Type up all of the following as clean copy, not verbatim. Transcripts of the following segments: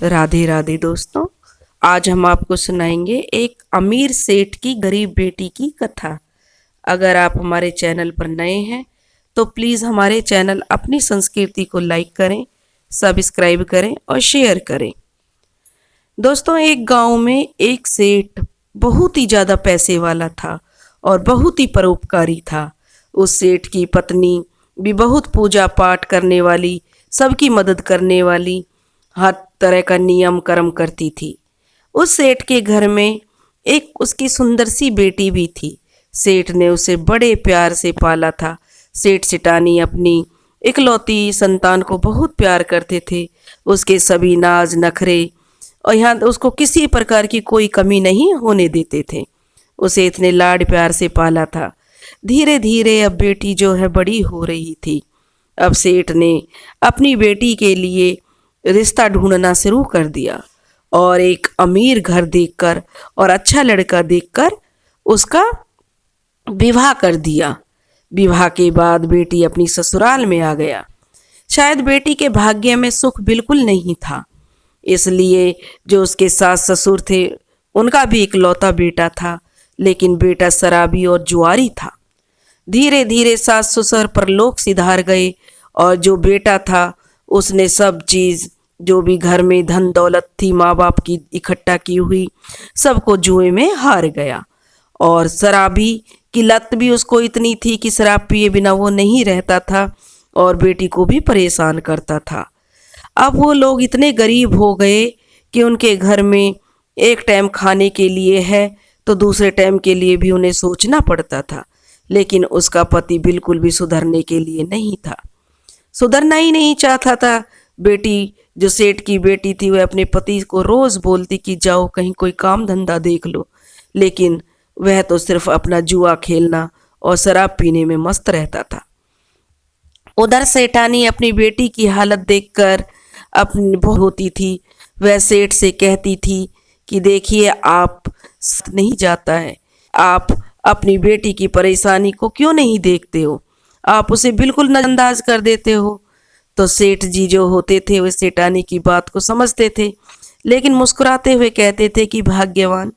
राधे राधे दोस्तों। आज हम आपको सुनाएंगे एक अमीर सेठ की गरीब बेटी की कथा। अगर आप हमारे चैनल पर नए हैं तो प्लीज़ हमारे चैनल अपनी संस्कृति को लाइक करें, सब्सक्राइब करें और शेयर करें। दोस्तों, एक गांव में एक सेठ बहुत ही ज़्यादा पैसे वाला था और बहुत ही परोपकारी था। उस सेठ की पत्नी भी बहुत पूजा पाठ करने वाली, सबकी मदद करने वाली, हर तरह का नियम कर्म करती थी। उस सेठ के घर में एक उसकी सुंदर सी बेटी भी थी। सेठ ने उसे बड़े प्यार से पाला था। सेठ सेठानी अपनी इकलौती संतान को बहुत प्यार करते थे। उसके सभी नाज नखरे और यहाँ उसको किसी प्रकार की कोई कमी नहीं होने देते थे। उसे इतने लाड प्यार से पाला था। धीरे धीरे अब बेटी जो है बड़ी हो रही थी। अब सेठ ने अपनी बेटी के लिए रिश्ता ढूंढना शुरू कर दिया और एक अमीर घर देखकर और अच्छा लड़का देखकर उसका विवाह कर दिया। विवाह के बाद बेटी अपनी ससुराल में आ गया। शायद बेटी के भाग्य में सुख बिल्कुल नहीं था, इसलिए जो उसके सास ससुर थे उनका भी इकलौता बेटा था, लेकिन बेटा शराबी और जुआरी था। धीरे धीरे सास ससुर पर लोग सिधार गए और जो बेटा था उसने सब चीज़, जो भी घर में धन दौलत थी माँ बाप की इकट्ठा की हुई, सबको जुए में हार गया। और शराबी की लत भी उसको इतनी थी कि शराब पिए बिना वो नहीं रहता था और बेटी को भी परेशान करता था। अब वो लोग इतने गरीब हो गए कि उनके घर में एक टाइम खाने के लिए है तो दूसरे टाइम के लिए भी उन्हें सोचना पड़ता था। लेकिन उसका पति बिल्कुल भी सुधरने के लिए नहीं था, सुधरना ही नहीं चाहता था। बेटी, जो सेठ की बेटी थी, वह अपने पति को रोज बोलती कि जाओ कहीं कोई काम धंधा देख लो, लेकिन वह तो सिर्फ अपना जुआ खेलना और शराब पीने में मस्त रहता था। उधर सेठानी अपनी बेटी की हालत देखकर अपनी बहुत होती थी। वह सेठ से कहती थी कि देखिए, आप नहीं जाता है, आप अपनी बेटी की परेशानी को क्यों नहीं देखते हो, आप उसे बिल्कुल नजरअंदाज कर देते हो। तो सेठ जी जो होते थे वे सेठानी की बात को समझते थे, लेकिन मुस्कुराते हुए कहते थे कि भाग्यवान,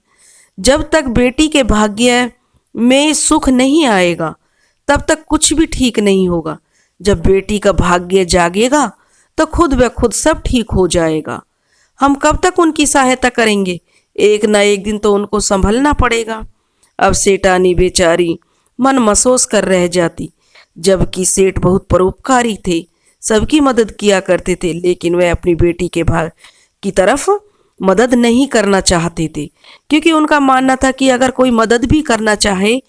जब तक बेटी के भाग्य में सुख नहीं आएगा तब तक कुछ भी ठीक नहीं होगा। जब बेटी का भाग्य जागेगा तो खुद ब खुद सब ठीक हो जाएगा। हम कब तक उनकी सहायता करेंगे, एक ना एक दिन तो उनको संभलना पड़ेगा। अब सेठानी बेचारी मन महसूस कर रह जाती। जबकि सेठ बहुत परोपकारी थे, सबकी मदद किया करते थे, लेकिन वह अपनी बेटी के भाग की तरफ मदद नहीं करना चाहते थे, क्योंकि उनका मानना था कि अगर कोई मदद भी करना चाहे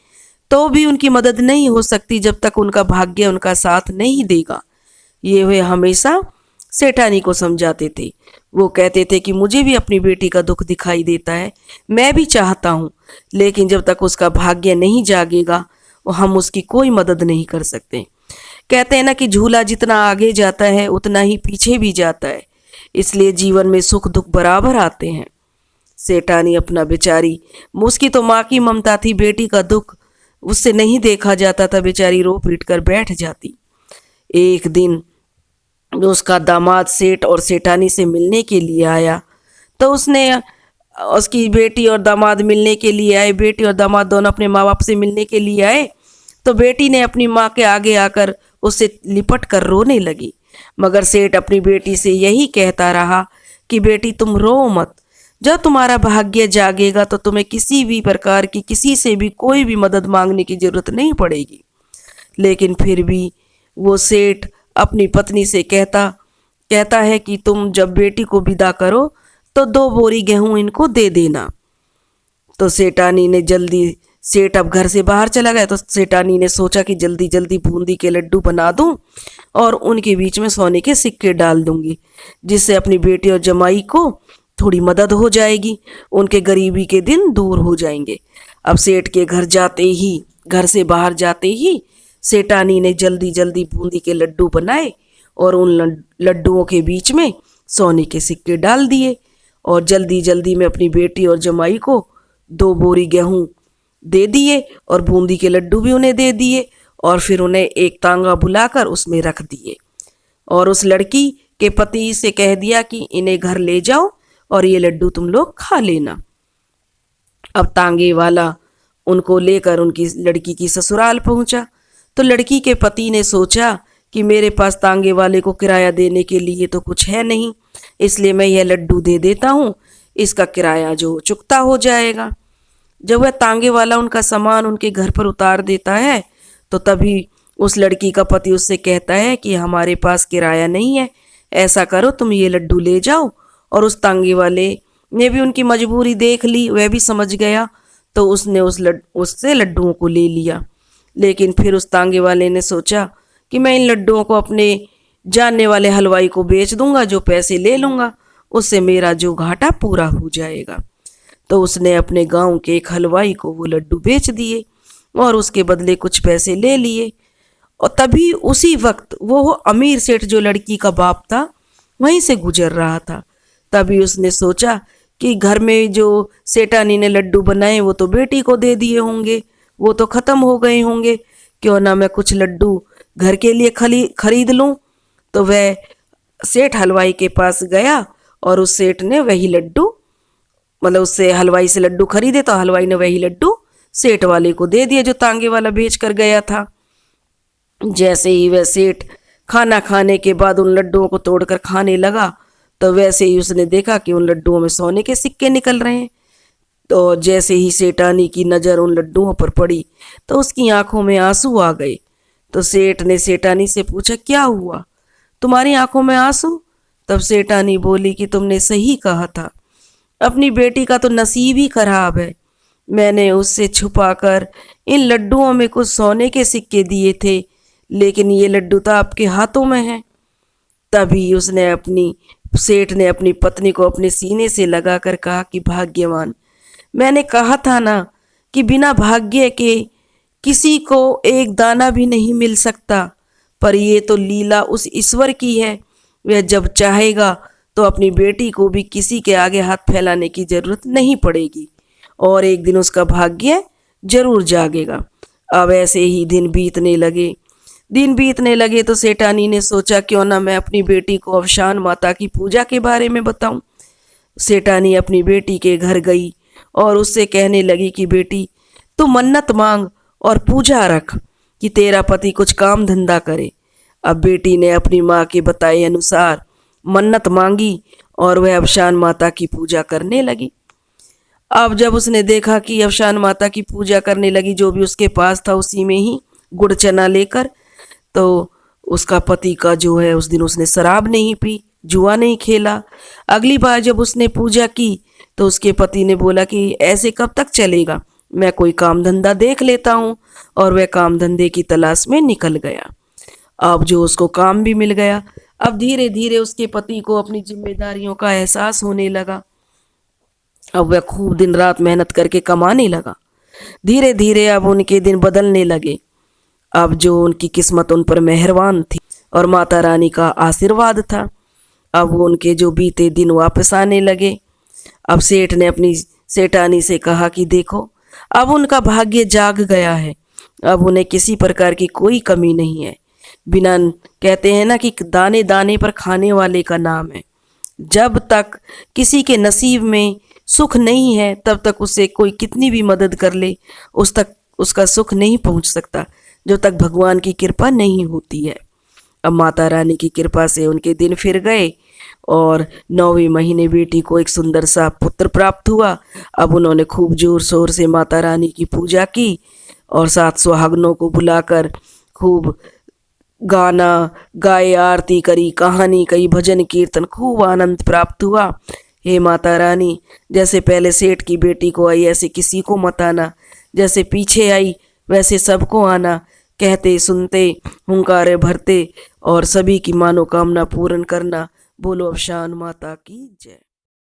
तो भी उनकी मदद नहीं हो सकती जब तक उनका भाग्य उनका साथ नहीं देगा। ये वे हमेशा सेठानी को समझाते थे। वो कहते थे कि मुझे भी अपनी बेटी का दुख दिखाई देता है, मैं भी चाहता हूँ, लेकिन जब तक उसका भाग्य नहीं जागेगा हम उसकी कोई मदद नहीं कर सकते। कहते हैं ना कि झूला जितना आगे जाता है उतना ही पीछे भी जाता है, इसलिए जीवन में सुख दुख बराबर आते हैं। सेठानी अपना बेचारी, उसकी तो माँ की ममता थी, बेटी का दुख उससे नहीं देखा जाता था, बेचारी रो पीट कर बैठ जाती। एक दिन उसका दामाद सेठ और सेठानी से मिलने के लिए आया, तो उसने उसकी बेटी और दामाद मिलने के लिए आए, बेटी और दामाद दोनों अपने माँ बाप से मिलने के लिए आए, तो बेटी ने अपनी माँ के आगे आकर उससे लिपट कर रोने लगी। मगर सेठ अपनी बेटी से यही कहता रहा कि बेटी तुम रो मत, जब तुम्हारा भाग्य जागेगा तो तुम्हें किसी भी प्रकार की, किसी से भी कोई भी मदद मांगने की जरूरत नहीं पड़ेगी। लेकिन फिर भी वो सेठ अपनी पत्नी से कहता है कि तुम जब बेटी को विदा करो तो 2 बोरी गेहूं इनको दे देना। तो सेठानी ने जल्दी, सेठ अब घर से बाहर चला गया, तो सेठानी ने सोचा कि जल्दी जल्दी बूंदी के लड्डू बना दूं और उनके बीच में सोने के सिक्के डाल दूंगी, जिससे अपनी बेटी और जमाई को थोड़ी मदद हो जाएगी, उनके गरीबी के दिन दूर हो जाएंगे। अब सेठ के घर से बाहर जाते ही सेठानी ने जल्दी जल्दी बूंदी के लड्डू बनाए और उन लड्डुओं के बीच में सोने के सिक्के डाल दिए और जल्दी जल्दी में अपनी बेटी और जमाई को 2 बोरी गेहूं दे दिए और बूंदी के लड्डू भी उन्हें दे दिए और फिर उन्हें एक तांगा बुलाकर उसमें रख दिए और उस लड़की के पति से कह दिया कि इन्हें घर ले जाओ और ये लड्डू तुम लोग खा लेना। अब तांगे वाला उनको लेकर उनकी लड़की की ससुराल पहुंचा। तो लड़की के पति ने सोचा कि मेरे पास तांगे वाले को किराया देने के लिए तो कुछ है नहीं, इसलिए मैं यह लड्डू दे देता हूँ, इसका किराया जो चुकता हो जाएगा। जब वह तांगे वाला उनका सामान उनके घर पर उतार देता है तो तभी उस लड़की का पति उससे कहता है कि हमारे पास किराया नहीं है, ऐसा करो तुम ये लड्डू ले जाओ। और उस तांगे वाले ने भी उनकी मजबूरी देख ली, वह भी समझ गया, तो उसने उससे लड्डुओं को ले लिया। लेकिन फिर उस तांगे वाले ने सोचा कि मैं इन लड्डुओं को अपने जानने वाले हलवाई को बेच दूंगा, जो पैसे ले लूँगा उससे मेरा जो घाटा पूरा हो जाएगा। तो उसने अपने गांव के एक हलवाई को वो लड्डू बेच दिए और उसके बदले कुछ पैसे ले लिए। और तभी उसी वक्त वो अमीर सेठ जो लड़की का बाप था वहीं से गुजर रहा था। तभी उसने सोचा कि घर में जो सेठानी ने लड्डू बनाए वो तो बेटी को दे दिए होंगे, वो तो ख़त्म हो गए होंगे, क्यों ना मैं कुछ लड्डू घर के लिए खरीद लूँ। तो वह सेठ हलवाई के पास गया और उस सेठ ने वही लड्डू, मतलब उससे हलवाई से लड्डू खरीदे, तो हलवाई ने वही लड्डू सेठ वाले को दे दिए जो तांगे वाला बेच कर गया था। जैसे ही वह सेठ खाना खाने के बाद उन लड्डुओं को तोड़कर खाने लगा तो वैसे ही उसने देखा कि उन लड्डुओं में सोने के सिक्के निकल रहे हैं। तो जैसे ही सेठानी की नज़र उन लड्डुओं पर पड़ी तो उसकी आंखों में आंसू आ गए। तो सेठ ने सेठानी से पूछा, क्या हुआ, तुम्हारी आंखों में आंसू? तब सेठानी बोली कि तुमने सही कहा था, अपनी बेटी का तो नसीब ही खराब है। मैंने उससे छुपाकर इन लड्डुओं में कुछ सोने के सिक्के दिए थे, लेकिन ये लड्डू तो आपके हाथों में है। तभी सेठ ने अपनी पत्नी को अपने सीने से लगाकर कहा कि भाग्यवान, मैंने कहा था ना कि बिना भाग्य के किसी को एक दाना भी नहीं मिल सकता, पर ये तो लीला उस ईश्वर की है, वह जब चाहेगा तो अपनी बेटी को भी किसी के आगे हाथ फैलाने की जरूरत नहीं पड़ेगी और एक दिन उसका भाग्य जरूर जागेगा। अब ऐसे ही दिन बीतने लगे तो सेठानी ने सोचा क्यों ना मैं अपनी बेटी को अवशान माता की पूजा के बारे में बताऊं। सेठानी अपनी बेटी के घर गई और उससे कहने लगी कि बेटी, तू मन्नत मांग और पूजा रख कि तेरा पति कुछ काम धंधा करे। अब बेटी ने अपनी माँ के बताए अनुसार मन्नत मांगी और वह अवशान माता की पूजा करने लगी। अब जब उसने देखा कि अवशान माता की पूजा करने लगी, जो भी उसके पास था उसी में ही गुड़ चना लेकर, तो उसका पति का जो है उस दिन उसने शराब नहीं पी, जुआ नहीं खेला। अगली बार जब उसने पूजा की तो उसके पति ने बोला कि ऐसे कब तक चलेगा, मैं कोई काम धंधा देख लेता हूँ, और वह काम धंधे की तलाश में निकल गया। अब जो उसको काम भी मिल गया। अब धीरे धीरे उसके पति को अपनी जिम्मेदारियों का एहसास होने लगा। अब वह खूब दिन रात मेहनत करके कमाने लगा। धीरे धीरे अब उनके दिन बदलने लगे। अब जो उनकी किस्मत उन पर मेहरबान थी और माता रानी का आशीर्वाद था, अब वो उनके जो बीते दिन वापस आने लगे। अब सेठ ने अपनी सेठानी से कहा कि देखो, अब उनका भाग्य जाग गया है, अब उन्हें किसी प्रकार की कोई कमी नहीं है। बिना, कहते हैं ना कि दाने दाने पर खाने वाले का नाम है। जब तक किसी के नसीब में सुख नहीं है तब तक उसे कोई कितनी भी मदद कर ले उस तक उसका सुख नहीं पहुंच सकता, जब तक भगवान की कृपा नहीं होती है। अब माता रानी की कृपा से उनके दिन फिर गए और 9वें महीने बेटी को एक सुंदर सा पुत्र प्राप्त हुआ। अब उन्होंने खूब जोर शोर से माता रानी की पूजा की और 7 सुहागनों को बुलाकर खूब गाना गाए, आरती करी, कहानी कही, भजन कीर्तन, खूब आनंद प्राप्त हुआ। हे माता रानी, जैसे पहले सेठ की बेटी को आई ऐसे किसी को मत आना, जैसे पीछे आई वैसे सबको आना, कहते सुनते हुंकारे भरते और सभी की मनोकामना पूर्ण करना। बोलो अवशान माता की जय।